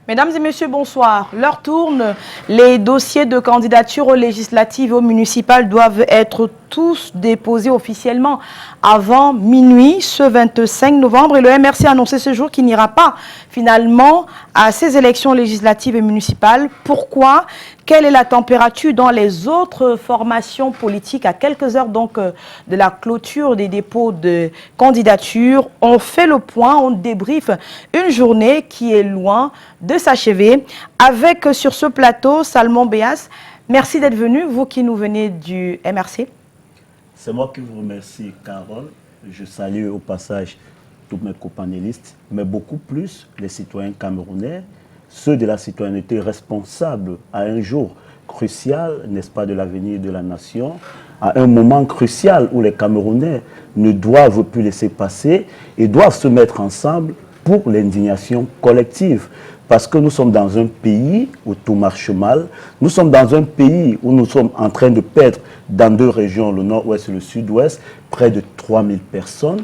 Mesdames et messieurs, bonsoir. L'heure tourne. Les dossiers de candidature aux législatives et aux municipales doivent être tous déposés officiellement avant minuit ce 25 novembre. Et le MRC a annoncé ce jour qu'il n'ira pas finalement à ces élections législatives et municipales. Pourquoi? Quelle est la température dans les autres formations politiques à quelques heures donc de la clôture des dépôts de candidature? On fait le point, on débriefe une journée qui est loin de s'achever avec sur ce plateau Salmon Béas. Merci d'être venu, vous qui nous venez du MRC. C'est moi qui vous remercie, Carole. Je salue au passage tous mes copanélistes, mais beaucoup plus les citoyens camerounais, ceux de la citoyenneté responsable à un jour crucial, n'est-ce pas, de l'avenir de la nation, à un moment crucial où les Camerounais ne doivent plus laisser passer et doivent se mettre ensemble pour l'indignation collective. Parce que nous sommes dans un pays où tout marche mal. Nous sommes dans un pays où nous sommes en train de perdre dans deux régions, le nord-ouest et le sud-ouest, près de 3000 personnes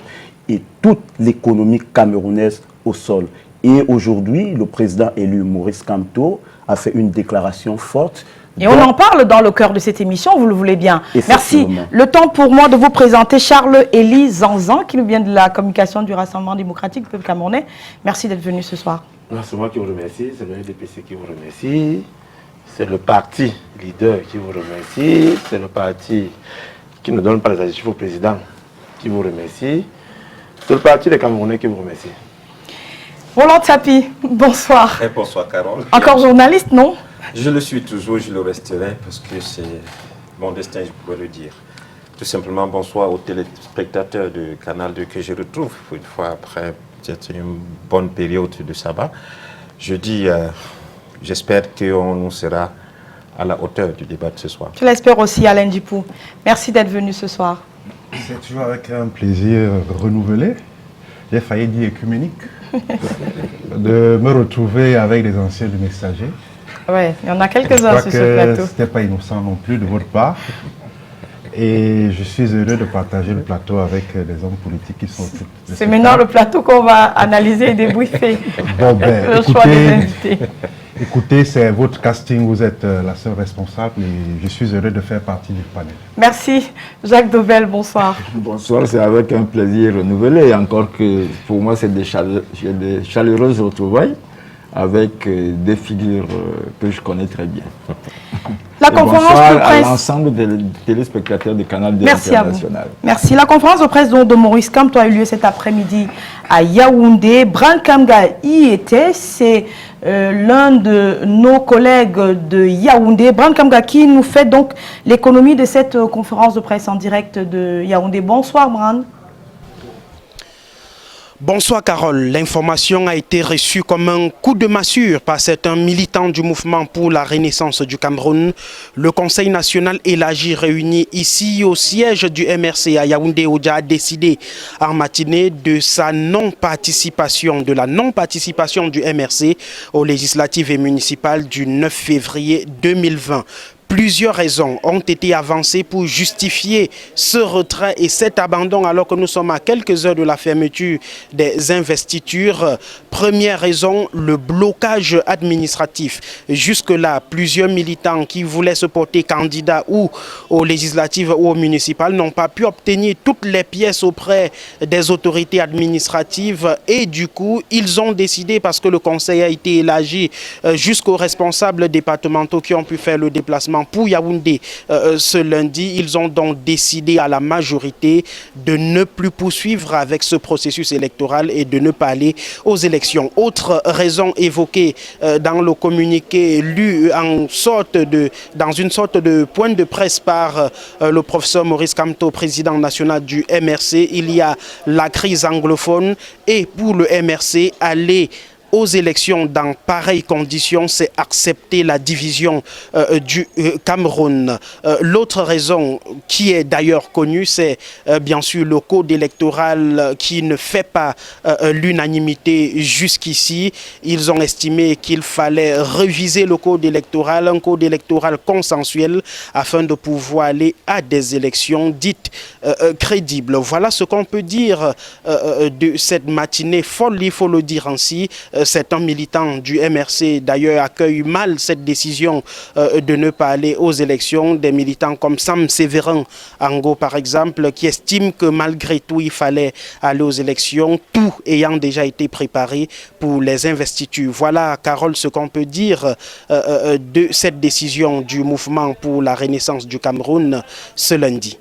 et toute l'économie camerounaise au sol. Et aujourd'hui, le président élu Maurice Kamto a fait une déclaration forte. Et on en parle dans le cœur de cette émission, vous le voulez bien. Merci. Le temps pour moi de vous présenter Charles-Élie Zanzan, qui nous vient de la communication du Rassemblement démocratique du peuple camerounais. Merci d'être venu ce soir. C'est moi qui vous remercie, c'est le NDPC qui vous remercie, c'est le parti leader qui vous remercie, c'est le parti qui ne donne pas les adjectifs au président qui vous remercie, c'est le parti des Camerounais qui vous remercie. Roland Tapi, bonsoir. Et bonsoir Carole. Encore journaliste, non? Je le suis toujours, je le resterai parce que c'est mon destin, je pourrais le dire. Tout simplement, bonsoir aux téléspectateurs de Canal 2 que je retrouve une fois après peut-être une bonne période de sabbat. Je dis, j'espère qu'on nous sera à la hauteur du débat de ce soir. Je l'espère aussi, Alain Dupou. Merci d'être venu ce soir. C'est toujours avec un plaisir renouvelé, j'ai failli dire écuménique, de me retrouver avec les anciens du Messager. Oui, il y en a quelques-uns sur ce plateau. Ce n'était pas innocent non plus de votre part. Et je suis heureux de partager le plateau avec les hommes politiques qui sont... C'est maintenant le plateau qu'on va analyser et débriefer. Bon, ben, le choix des invités. Écoutez, c'est votre casting, vous êtes la seule responsable et je suis heureux de faire partie du panel. Merci. Jacques Dobel, bonsoir. Bonsoir, c'est avec un plaisir renouvelé. Encore que pour moi, c'est des chaleureuses retrouvailles avec des figures que je connais très bien. La conférence de presse... à l'ensemble des téléspectateurs du Canal 2 Merci International. À vous. Merci. La conférence de presse de Maurice Kamto a eu lieu cet après-midi à Yaoundé. Bran Kamga y était. C'est l'un de nos collègues de Yaoundé. Bran Kamga qui nous fait donc l'économie de cette conférence de presse en direct de Yaoundé. Bonsoir Bran. Bonsoir Carole, l'information a été reçue comme un coup de massue par certains militants du mouvement pour la renaissance du Cameroun. Le Conseil national élargi réuni ici au siège du MRC à Yaoundé-Odia a décidé en matinée de sa non-participation, de la non-participation du MRC aux législatives et municipales du 9 février 2020. Plusieurs raisons ont été avancées pour justifier ce retrait et cet abandon alors que nous sommes à quelques heures de la fermeture des investitures. Première raison, le blocage administratif. Jusque-là, plusieurs militants qui voulaient se porter candidats ou aux législatives ou aux municipales n'ont pas pu obtenir toutes les pièces auprès des autorités administratives et du coup, ils ont décidé, parce que le conseil a été élargi jusqu'aux responsables départementaux qui ont pu faire le déplacement pour Yaoundé ce lundi, ils ont donc décidé à la majorité de ne plus poursuivre avec ce processus électoral et de ne pas aller aux élections. Autre raison évoquée dans le communiqué lu dans une sorte de point de presse par le professeur Maurice Kamto, président national du MRC, il y a la crise anglophone et pour le MRC, aller aux élections dans pareilles conditions, c'est accepter la division du Cameroun. L'autre raison qui est d'ailleurs connue, c'est bien sûr le code électoral qui ne fait pas l'unanimité jusqu'ici. Ils ont estimé qu'il fallait réviser le code électoral, un code électoral consensuel afin de pouvoir aller à des élections dites crédibles. Voilà ce qu'on peut dire de cette matinée folle, il faut le dire ainsi, Certains militants du MRC d'ailleurs accueillent mal cette décision de ne pas aller aux élections. Des militants comme Sam Sévérin Ango par exemple, qui estiment que malgré tout il fallait aller aux élections, tout ayant déjà été préparé pour les investitures. Voilà, Carole, ce qu'on peut dire de cette décision du mouvement pour la renaissance du Cameroun ce lundi.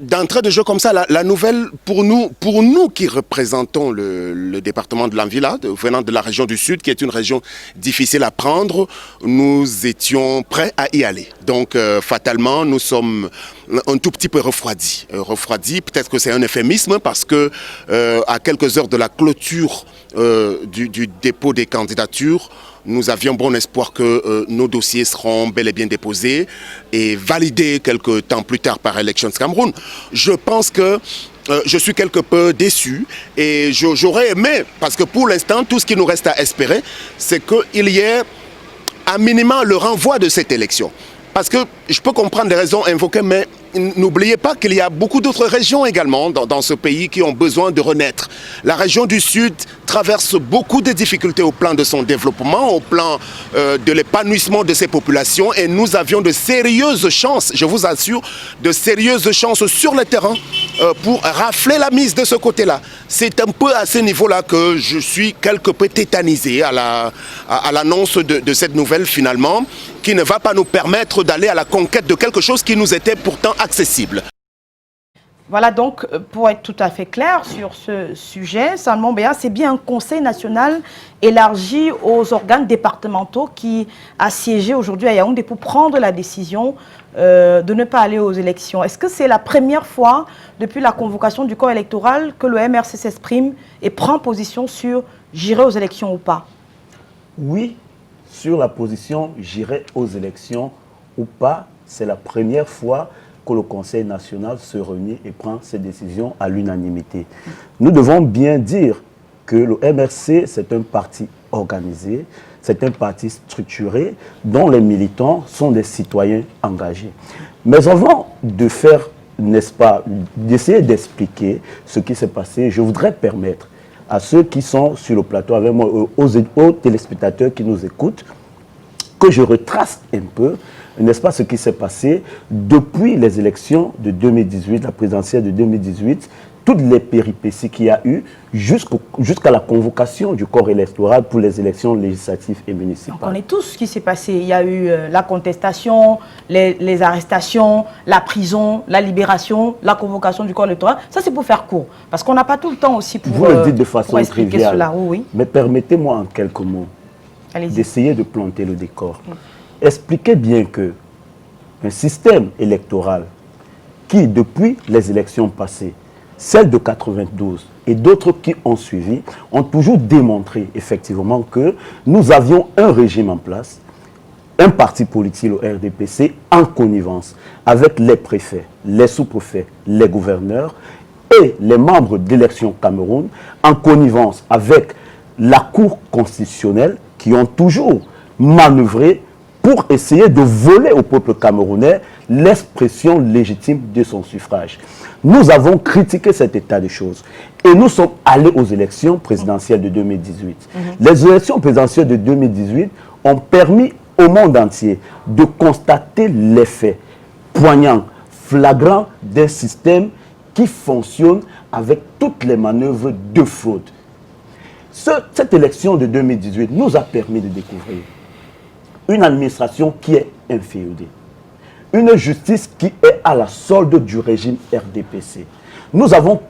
D'entrée de jeu comme ça, la nouvelle, pour nous qui représentons le département de l'Anvila, venant de la région du Sud, qui est une région difficile à prendre, nous étions prêts à y aller. Donc, fatalement, nous sommes un tout petit peu refroidis. Peut-être que c'est un euphémisme parce que à quelques heures de la clôture du dépôt des candidatures, nous avions bon espoir que nos dossiers seront bel et bien déposés et validés quelques temps plus tard par Elections Cameroun. Je pense que je suis quelque peu déçu et j'aurais aimé, parce que pour l'instant, tout ce qui nous reste à espérer, c'est qu'il y ait à minima le renvoi de cette élection. Parce que je peux comprendre les raisons invoquées, mais n'oubliez pas qu'il y a beaucoup d'autres régions également dans ce pays qui ont besoin de renaître. La région du Sud traverse beaucoup de difficultés au plan de son développement, au plan de l'épanouissement de ses populations et nous avions de sérieuses chances, je vous assure, de sérieuses chances sur le terrain pour rafler la mise de ce côté-là. C'est un peu à ce niveau-là que je suis quelque peu tétanisé à l'annonce de cette nouvelle finalement, qui ne va pas nous permettre d'aller à la conquête de quelque chose qui nous était pourtant accessible. Voilà donc, pour être tout à fait clair sur ce sujet, Salmon Béa, c'est bien un conseil national élargi aux organes départementaux qui a siégé aujourd'hui à Yaoundé pour prendre la décision de ne pas aller aux élections. Est-ce que c'est la première fois depuis la convocation du corps électoral que le MRC s'exprime et prend position sur j'irai aux élections ou pas? Oui, sur la position j'irai aux élections ou pas, c'est la première fois que le Conseil national se réunit et prend ses décisions à l'unanimité. Nous devons bien dire que le MRC, c'est un parti organisé, c'est un parti structuré dont les militants sont des citoyens engagés. Mais avant de faire, n'est-ce pas, d'essayer d'expliquer ce qui s'est passé, je voudrais permettre à ceux qui sont sur le plateau avec moi, aux téléspectateurs qui nous écoutent, que je retrace un peu, n'est-ce pas, ce qui s'est passé depuis les élections de 2018, la présidentielle de 2018, toutes les péripéties qu'il y a eu jusqu'à la convocation du corps électoral pour les élections législatives et municipales. On connaît tous ce qui s'est passé. Il y a eu la contestation, les arrestations, la prison, la libération, la convocation du corps électoral. Ça, c'est pour faire court. Parce qu'on n'a pas tout le temps aussi pour vous le dites de façon triviale, cela. Oui. Mais permettez-moi en quelques mots d'essayer de planter le décor. Expliquez bien que un système électoral qui, depuis les élections passées, celles de 92 et d'autres qui ont suivi, ont toujours démontré effectivement que nous avions un régime en place, un parti politique, le RDPC, en connivence avec les préfets, les sous-préfets, les gouverneurs et les membres d'Élections Cameroun, en connivence avec la Cour constitutionnelle, qui ont toujours manœuvré pour essayer de voler au peuple camerounais l'expression légitime de son suffrage. Nous avons critiqué cet état de choses et nous sommes allés aux élections présidentielles de 2018. Les élections présidentielles de 2018 ont permis au monde entier de constater les faits poignants, flagrants d'un système qui fonctionne avec toutes les manœuvres de fraude. Cette élection de 2018 nous a permis de découvrir une administration qui est inféodée, une justice qui est à la solde du régime RDPC. Nous avons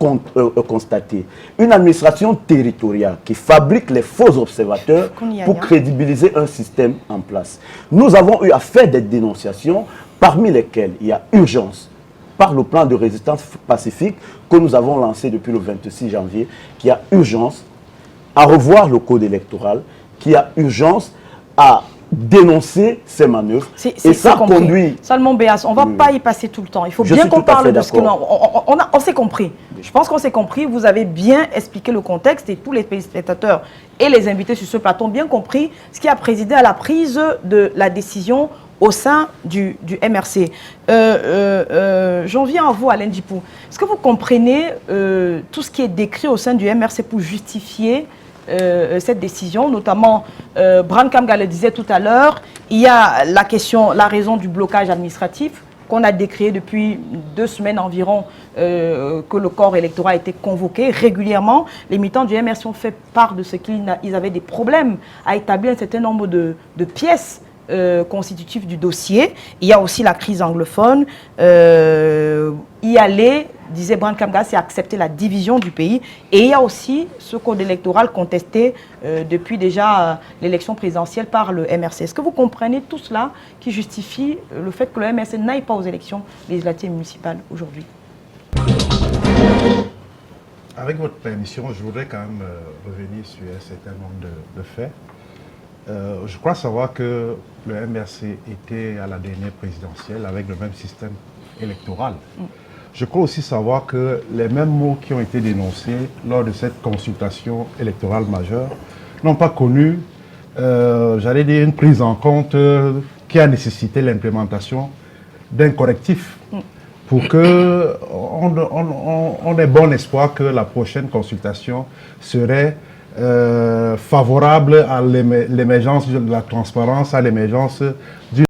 constaté une administration territoriale qui fabrique les faux observateurs pour crédibiliser un système en place. Nous avons eu à faire des dénonciations parmi lesquelles il y a urgence par le plan de résistance pacifique que nous avons lancé depuis le 26 janvier, qui a urgence à revoir le code électoral, qui a urgence à dénoncer ces manœuvres. Et ça conduit... Salmon Béas, on ne va pas y passer tout le temps. Il faut bien qu'on parle de ce que... On s'est compris. Je pense qu'on s'est compris. Vous avez bien expliqué le contexte et tous les spectateurs et les invités sur ce plateau ont bien compris ce qui a présidé à la prise de la décision au sein du MRC. J'en viens à vous, Alain Djipou. Est-ce que vous comprenez tout ce qui est décrit au sein du MRC pour justifier cette décision, notamment Bran Kamga le disait tout à l'heure, il y a la raison du blocage administratif qu'on a décrié depuis 2 semaines environ, que le corps électoral a été convoqué régulièrement. Les militants du MRC ont fait part de ce qu'ils avaient des problèmes à établir un certain nombre de pièces constitutives du dossier. Il y a aussi la crise anglophone. Y aller, disait Bran Kamga, c'est accepter la division du pays. Et il y a aussi ce code électoral contesté depuis déjà l'élection présidentielle par le MRC. Est-ce que vous comprenez tout cela qui justifie le fait que le MRC n'aille pas aux élections législatives municipales aujourd'hui? Avec votre permission, je voudrais quand même revenir sur un certain nombre de faits. Je crois savoir que le MRC était à la dernière présidentielle avec le même système électoral. Je crois aussi savoir que les mêmes mots qui ont été dénoncés lors de cette consultation électorale majeure n'ont pas connu, j'allais dire, une prise en compte qui a nécessité l'implémentation d'un correctif pour qu'on ait bon espoir que la prochaine consultation serait favorable à l'émergence de la transparence, à l'émergence du